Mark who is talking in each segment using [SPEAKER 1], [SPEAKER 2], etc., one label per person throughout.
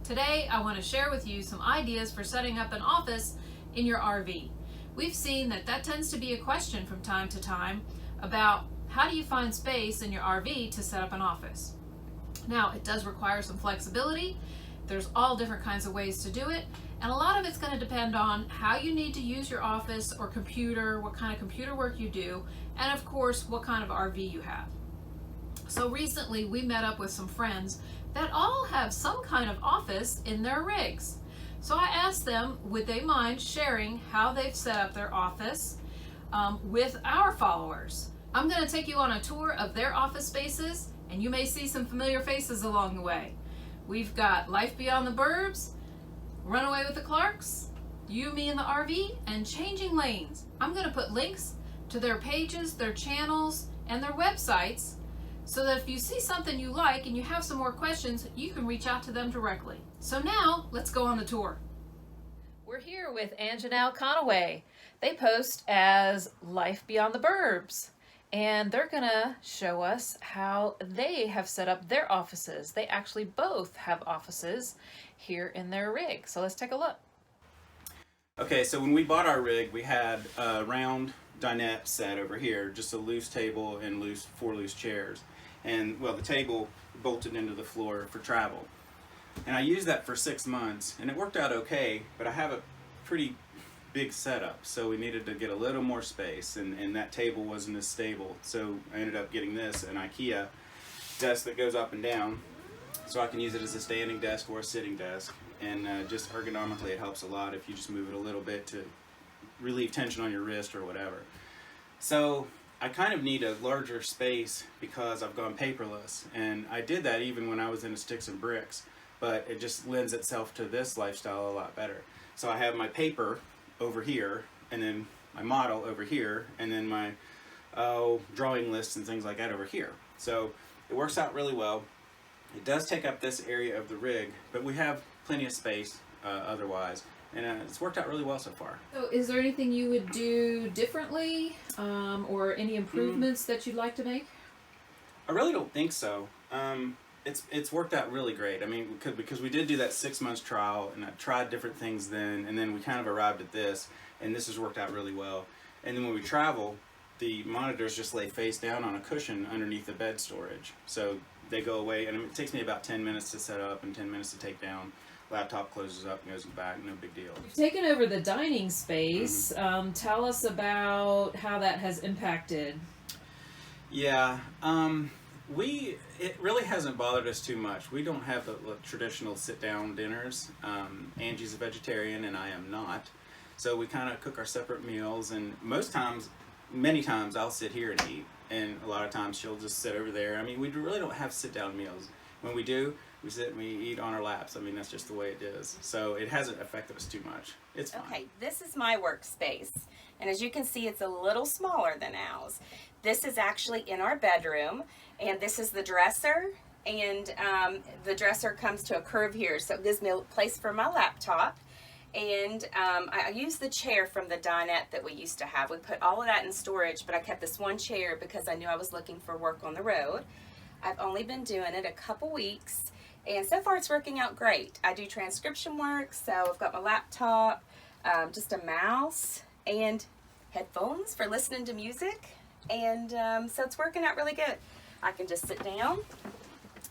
[SPEAKER 1] Today, I want to share with you some ideas for setting up an office in your RV. We've seen that tends to be a question from time to time about how do you find space in your RV to set up an office. Now, it does require some flexibility. There's all different kinds of ways to do it, and a lot of it's going to depend on how you need to use your office or computer, what kind of computer work you do, and of course, what kind of RV you have. So recently, we met up with some friends that all have some kind of office in their rigs. So I asked them, would they mind sharing how they've set up their office with our followers. I'm going to take you on a tour of their office spaces, and you may see some familiar faces along the way. We've got Life Beyond the Burbs, Runaway with the Clarks, You, Me, and the RV, and Changing Lanes. I'm going to put links to their pages, their channels, and their websites, so that if you see something you like and you have some more questions, you can reach out to them directly. So now, let's go on the tour. We're here with Ange and Al Conaway. They post as Life Beyond the Burbs, and they're gonna show us how they have set up their offices. They actually both have offices here in their rig. So let's take a look.
[SPEAKER 2] Okay, so when we bought our rig, we had a round dinette set over here, just a loose table and four loose chairs. And well, the table bolted into the floor for travel. And I used that for 6 months, and it worked out okay, but I have a pretty big setup, so we needed to get a little more space, and that table wasn't as stable. So I ended up getting this, an IKEA desk that goes up and down, so I can use it as a standing desk or a sitting desk. And just ergonomically, it helps a lot if you just move it a little bit to relieve tension on your wrist or whatever. So I kind of need a larger space because I've gone paperless, and I did that even when I was in a sticks and bricks, but it just lends itself to this lifestyle a lot better. So I have my paper over here, and then my model over here, and then my drawing lists and things like that over here. So it works out really well. It does take up this area of the rig, but we have plenty of space otherwise. And it's worked out really well so far.
[SPEAKER 1] So is there anything you would do differently or any improvements that you'd like to make?
[SPEAKER 2] I really don't think so. It's worked out really great. I mean, because we did do that 6 months trial, and I tried different things then, and then we kind of arrived at this, and this has worked out really well. And then when we travel, the monitors just lay face down on a cushion underneath the bed storage. So they go away, and it takes me about 10 minutes to set up and 10 minutes to take down. Laptop closes up and goes back, no big deal.
[SPEAKER 1] You've taken over the dining space. Mm-hmm. Tell us about how that has impacted.
[SPEAKER 2] Yeah, it really hasn't bothered us too much. We don't have the traditional sit-down dinners. Angie's a vegetarian and I am not. So we kind of cook our separate meals, and many times I'll sit here and eat, and a lot of times she'll just sit over there. I mean, we really don't have sit-down meals. When we do, we sit and we eat on our laps. I mean, that's just the way it is. So it hasn't affected us too much. It's fine.
[SPEAKER 3] Okay, this is my workspace. And as you can see, it's a little smaller than Al's. This is actually in our bedroom, and this is the dresser. And the dresser comes to a curve here, so it gives me a place for my laptop. And I use the chair from the dinette that we used to have. We put all of that in storage, but I kept this one chair because I knew I was looking for work on the road. I've only been doing it a couple weeks, and so far it's working out great. I do transcription work, so I've got my laptop, just a mouse, and headphones for listening to music, and so it's working out really good. I can just sit down.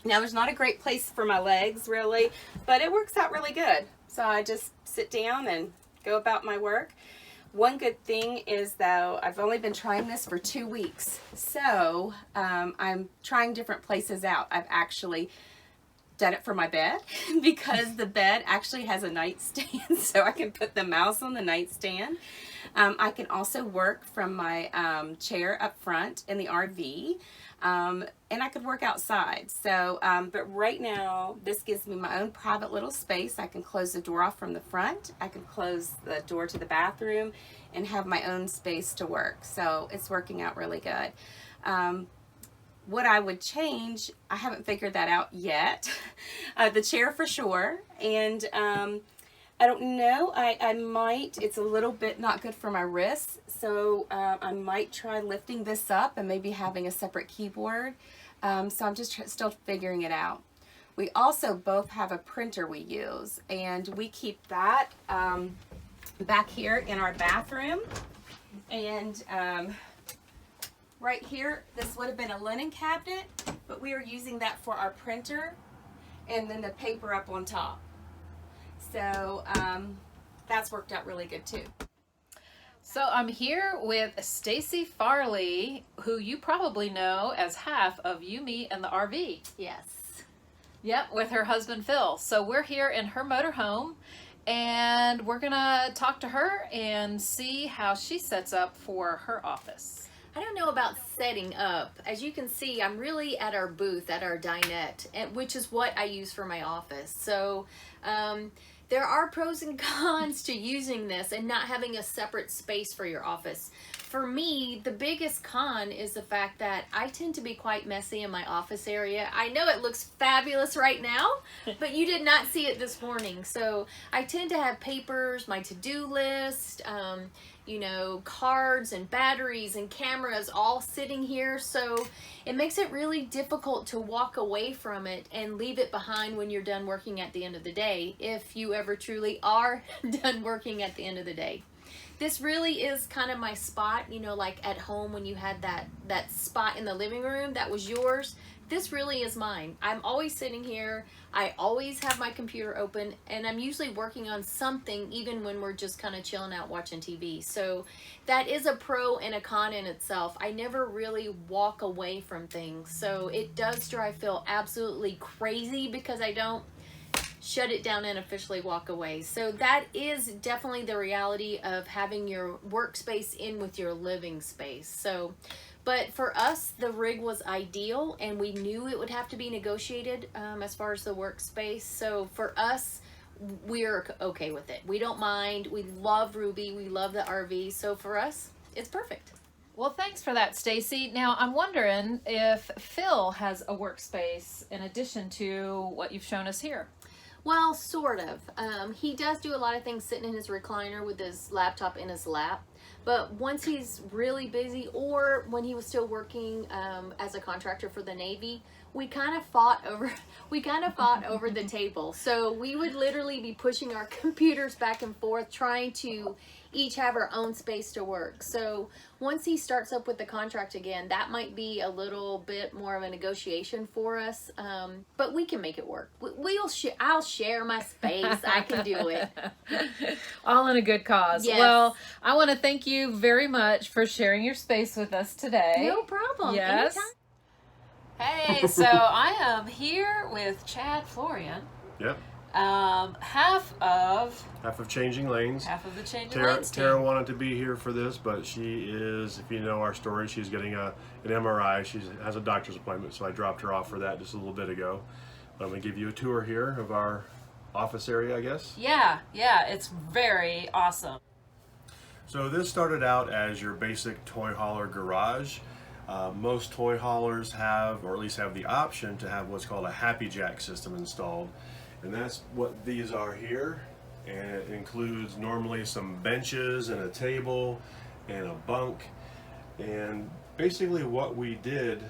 [SPEAKER 3] Now, there's not a great place for my legs, really, but it works out really good. So I just sit down and go about my work. One good thing is, though, I've only been trying this for 2 weeks, so I'm trying different places out. I've actually done it for my bed because the bed actually has a nightstand, so I can put the mouse on the nightstand. I can also work from my chair up front in the RV, and I could work outside. So, but right now, this gives me my own private little space. I can close the door off from the front. I can close the door to the bathroom and have my own space to work. So it's working out really good. What I would change, I haven't figured that out yet. The chair for sure. And I don't know, I might, it's a little bit not good for my wrists, so I might try lifting this up and maybe having a separate keyboard. So I'm just still figuring it out. We also both have a printer we use, and we keep that back here in our bathroom. And right here, this would have been a linen cabinet, but we are using that for our printer and then the paper up on top. So that's worked out really good too.
[SPEAKER 1] So I'm here with Stacy Farley, who you probably know as half of You, Me, and the RV.
[SPEAKER 4] Yes.
[SPEAKER 1] Yep, with her husband Phil. So we're here in her motorhome, and we're gonna talk to her and see how she sets up for her office.
[SPEAKER 4] I don't know about setting up. As you can see, I'm really at our booth, at our dinette, which is what I use for my office. So there are pros and cons to using this and not having a separate space for your office. For me, the biggest con is the fact that I tend to be quite messy in my office area. I know it looks fabulous right now, but you did not see it this morning. So I tend to have papers, my to-do list, you know, cards and batteries and cameras all sitting here. So it makes it really difficult to walk away from it and leave it behind when you're done working at the end of the day, if you ever truly are done working at the end of the day. This really is kind of my spot, you know, like at home when you had that spot in the living room that was yours. This really is mine. I'm always sitting here. I always have my computer open, and I'm usually working on something even when we're just kind of chilling out watching TV. So that is a pro and a con in itself. I never really walk away from things. So it does drive Phil absolutely crazy because I don't shut it down and officially walk away. So that is definitely the reality of having your workspace in with your living space. So, but for us, the rig was ideal, and we knew it would have to be negotiated as far as the workspace. So for us, we're okay with it. We don't mind. We love Ruby. We love the RV. So for us, it's perfect.
[SPEAKER 1] Well, thanks for that, Stacy. Now, I'm wondering if Phil has a workspace in addition to what you've shown us here.
[SPEAKER 4] Well, sort of. He does do a lot of things sitting in his recliner with his laptop in his lap. But once he's really busy, or when he was still working as a contractor for the Navy, we kind of fought over the table. So we would literally be pushing our computers back and forth, trying to each have our own space to work. So once he starts up with the contract again, that might be a little bit more of a negotiation for us, but we can make it work. I'll share my space. I can do it.
[SPEAKER 1] All in a good cause.
[SPEAKER 4] Yes.
[SPEAKER 1] Well, I want to thank you very much for sharing your space with us today.
[SPEAKER 4] No problem.
[SPEAKER 1] Yes.
[SPEAKER 4] Anytime.
[SPEAKER 1] Hey, so I am here with Chad Florian.
[SPEAKER 5] Yep.
[SPEAKER 1] Half of
[SPEAKER 5] Changing Lanes.
[SPEAKER 1] the Changing
[SPEAKER 5] Tara,
[SPEAKER 1] Lanes team.
[SPEAKER 5] Tara wanted to be here for this, but she is, if you know our story, she's getting an MRI. She has a doctor's appointment, so I dropped her off for that just a little bit ago. But I'm going to give you a tour here of our office area, I guess.
[SPEAKER 1] Yeah, it's very awesome.
[SPEAKER 5] So this started out as your basic toy hauler garage. Most toy haulers have, or at least have the option to have what's called a Happy Jack system installed. And that's what these are here. And it includes normally some benches and a table and a bunk. And basically what we did,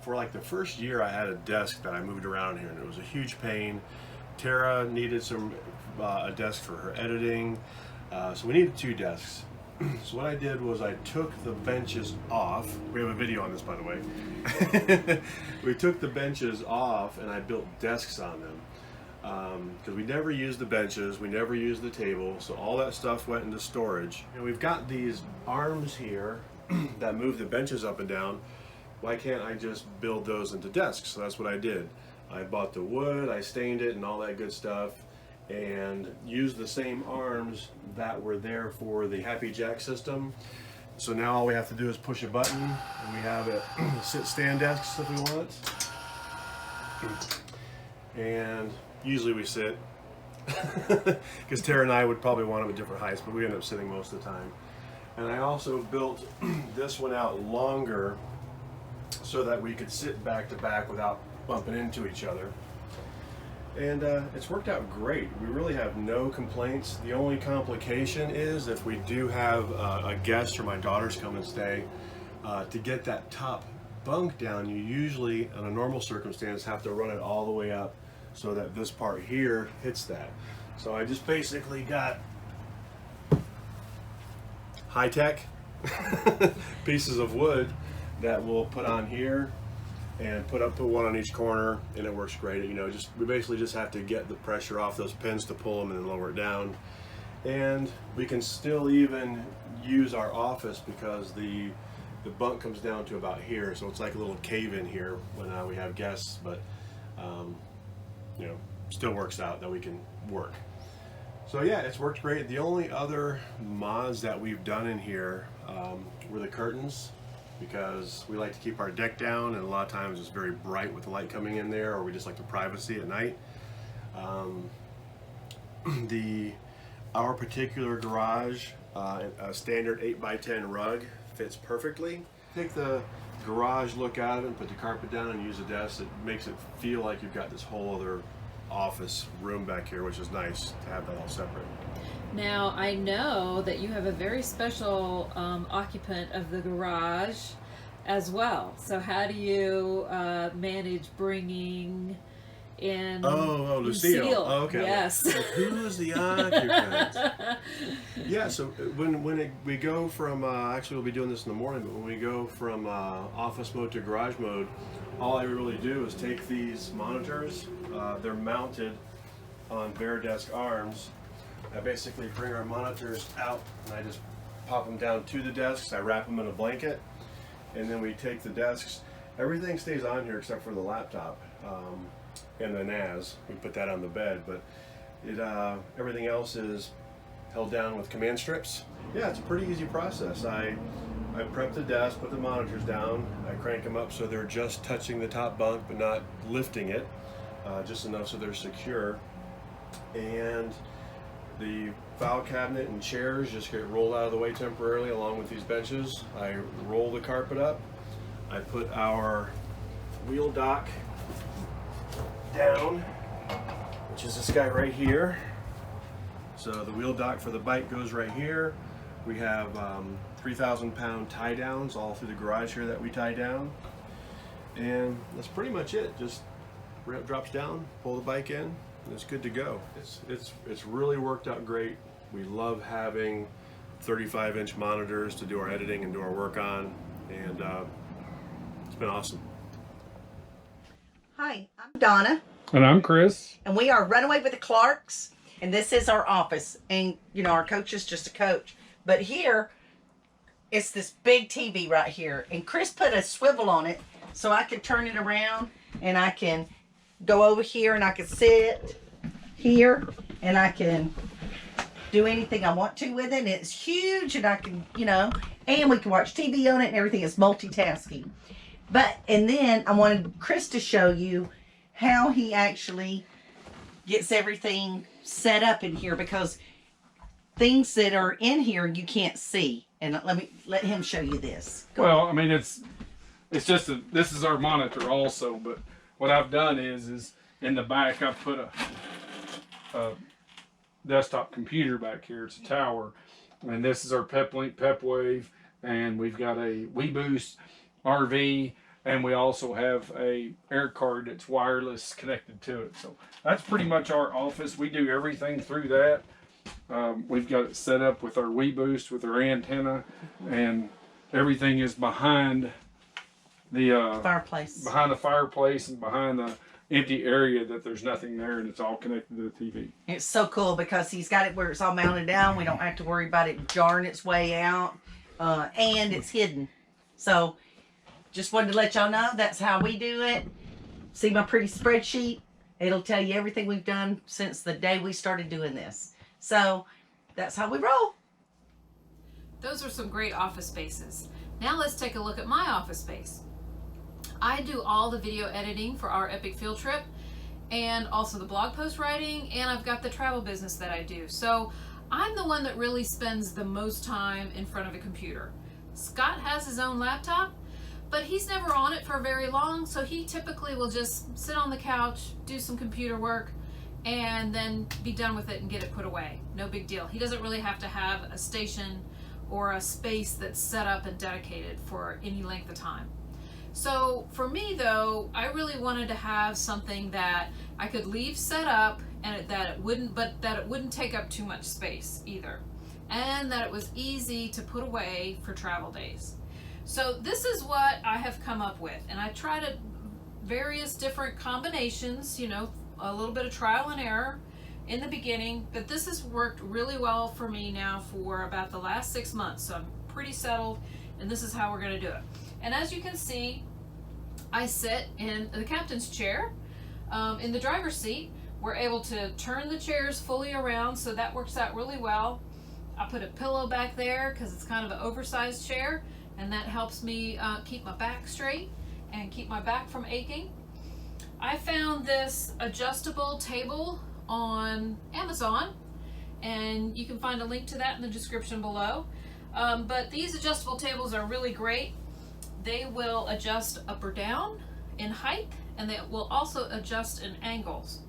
[SPEAKER 5] for like the first year I had a desk that I moved around here, and it was a huge pain. Tara needed a desk for her editing. So we needed 2 desks. So what I did was I took the benches off. We have a video on this, by the way. We took the benches off and I built desks on them. Because we never used the benches, we never used the table, so all that stuff went into storage. And we've got these arms here that move the benches up and down. Why can't I just build those into desks? So that's what I did. I bought the wood, I stained it and all that good stuff, and used the same arms that were there for the Happy Jack system. So now all we have to do is push a button and we have it sit-stand desks if we want. And usually we sit, because Tara and I would probably want them at different heights, but we end up sitting most of the time. And I also built this one out longer so that we could sit back to back without bumping into each other. And it's worked out great. We really have no complaints. The only complication is if we do have a guest or my daughters come and stay, to get that top bunk down, you usually, in a normal circumstance, have to run it all the way up so that this part here hits that. So I just basically got high-tech pieces of wood that we'll put on here and put one on each corner, and it works great. You know, we basically just have to get the pressure off those pins to pull them and then lower it down. And we can still even use our office because the bunk comes down to about here, so it's like a little cave in here when we have guests, but you know, still works out that we can work. So yeah, it's worked great. The only other mods that we've done in here were the curtains, because we like to keep our deck down, and a lot of times it's very bright with the light coming in there, or we just like the privacy at night. Our particular garage, a standard 8x10 rug fits perfectly. Take the garage look out of it and put the carpet down and use a desk. It makes it feel like you've got this whole other office room back here, which is nice to have that all separate.
[SPEAKER 1] Now, I know that you have a very special occupant of the garage as well. So how do you manage bringing in
[SPEAKER 5] Lucille. Oh, okay.
[SPEAKER 1] Yes.
[SPEAKER 5] So who is the occupant? Yeah, so we go from, actually we'll be doing this in the morning, but when we go from office mode to garage mode, all I really do is take these monitors, they're mounted on bare desk arms. I basically bring our monitors out and I just pop them down to the desks, I wrap them in a blanket, and then we take the desks, everything stays on here except for the laptop. And the NAS, we put that on the bed, but everything else is held down with command strips. Yeah, it's a pretty easy process. I prep the desk, put the monitors down, I crank them up so they're just touching the top bunk but not lifting it, just enough so they're secure. And the file cabinet and chairs just get rolled out of the way temporarily along with these benches. I roll the carpet up, I put our wheel dock down, which is this guy right here. So the wheel dock for the bike goes right here. We have 3,000-pound tie downs all through the garage here that we tie down, and that's pretty much it. Just ramp drops down, pull the bike in, and it's good to go. It's really worked out great. We love having 35-inch monitors to do our editing and do our work on, and it's been awesome.
[SPEAKER 6] Hi, I'm Donna.
[SPEAKER 7] And I'm Chris.
[SPEAKER 6] And we are Runaway with the Clarks. And this is our office. And, you know, our coach is just a coach. But here, it's this big TV right here. And Chris put a swivel on it so I can turn it around. And I can go over here and I can sit here. And I can do anything I want to with it. And it's huge. And I can, you know, and we can watch TV on it and everything. It's multitasking. And then I wanted Chris to show you how he actually gets everything set up in here, because things that are in here you can't see. And let him show you this.
[SPEAKER 7] Well, I mean, it's just this is our monitor also, but what I've done is in the back I've put a desktop computer back here. It's a tower, and this is our PepLink PepWave, and we've got a WeBoost RV, and we also have a air card that's wireless connected to it. So that's pretty much our office. We do everything through that. We've got it set up with our WeBoost, with our antenna, and everything is behind the
[SPEAKER 6] fireplace.
[SPEAKER 7] Behind the fireplace and behind the empty area that there's nothing there, and it's all connected to the TV.
[SPEAKER 6] It's so cool because he's got it where it's all mounted down. We don't have to worry about it jarring its way out, and it's hidden. So just wanted to let y'all know that's how we do it. See my pretty spreadsheet? It'll tell you everything we've done since the day we started doing this. So that's how we roll.
[SPEAKER 1] Those are some great office spaces. Now let's take a look at my office space. I do all the video editing for our epic field trip, and also the blog post writing, and I've got the travel business that I do. So I'm the one that really spends the most time in front of a computer. Scott has his own laptop, but he's never on it for very long, so he typically will just sit on the couch, do some computer work, and then be done with it and get it put away. No big deal. He doesn't really have to have a station or a space that's set up and dedicated for any length of time. So for me though, I really wanted to have something that I could leave set up and that it wouldn't take up too much space either, and that it was easy to put away for travel days. So this is what I have come up with, and I tried various different combinations, you know, a little bit of trial and error in the beginning, but this has worked really well for me now for about the last 6 months. So I'm pretty settled, and this is how we're going to do it. And as you can see, I sit in the captain's chair. In the driver's seat, we're able to turn the chairs fully around, so that works out really well. I put a pillow back there because it's kind of an oversized chair, and that helps me keep my back straight and keep my back from aching. I found this adjustable table on Amazon, and you can find a link to that in the description below. But these adjustable tables are really great. They will adjust up or down in height, and they will also adjust in angles.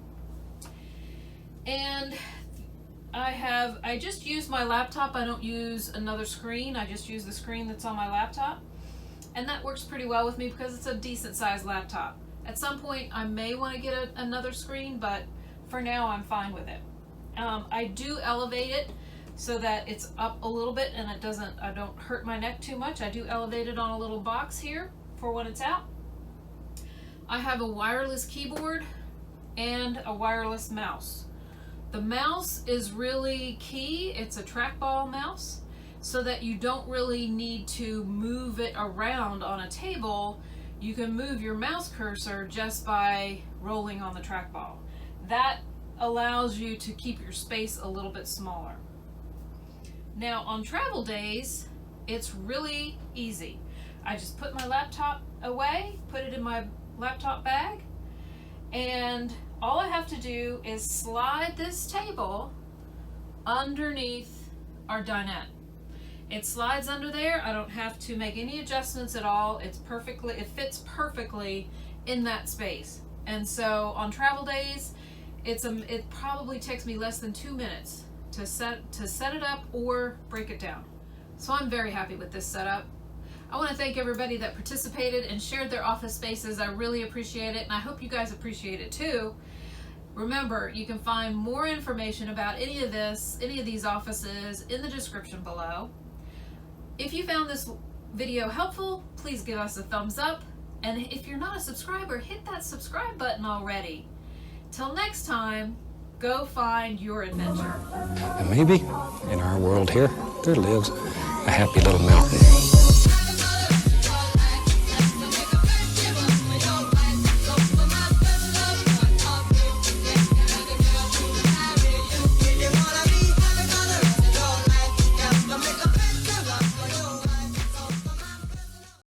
[SPEAKER 1] And I just use my laptop. I don't use another screen. I just use the screen that's on my laptop. And that works pretty well with me because it's a decent sized laptop. At some point I may want to get another screen, but for now I'm fine with it. I do elevate it so that it's up a little bit and I don't hurt my neck too much. I do elevate it on a little box here for when it's out. I have a wireless keyboard and a wireless mouse. The mouse is really key. It's a trackball mouse, so that you don't really need to move it around on a table. You can move your mouse cursor just by rolling on the trackball. That allows you to keep your space a little bit smaller. Now on travel days, it's really easy. I just put my laptop away, put it in my laptop bag, and all I have to do is slide this table underneath our dinette. It slides under there. I don't have to make any adjustments at all. It fits perfectly in that space. And so on travel days, it probably takes me less than 2 minutes to set it up or break it down. So I'm very happy with this setup. I want to thank everybody that participated and shared their office spaces. I really appreciate it, and I hope you guys appreciate it too. Remember, you can find more information about any of these offices in the description below. If you found this video helpful, please give us a thumbs up. And if you're not a subscriber, hit that subscribe button already. Till next time, go find your adventure.
[SPEAKER 8] And maybe in our world here, there lives a happy little mountain.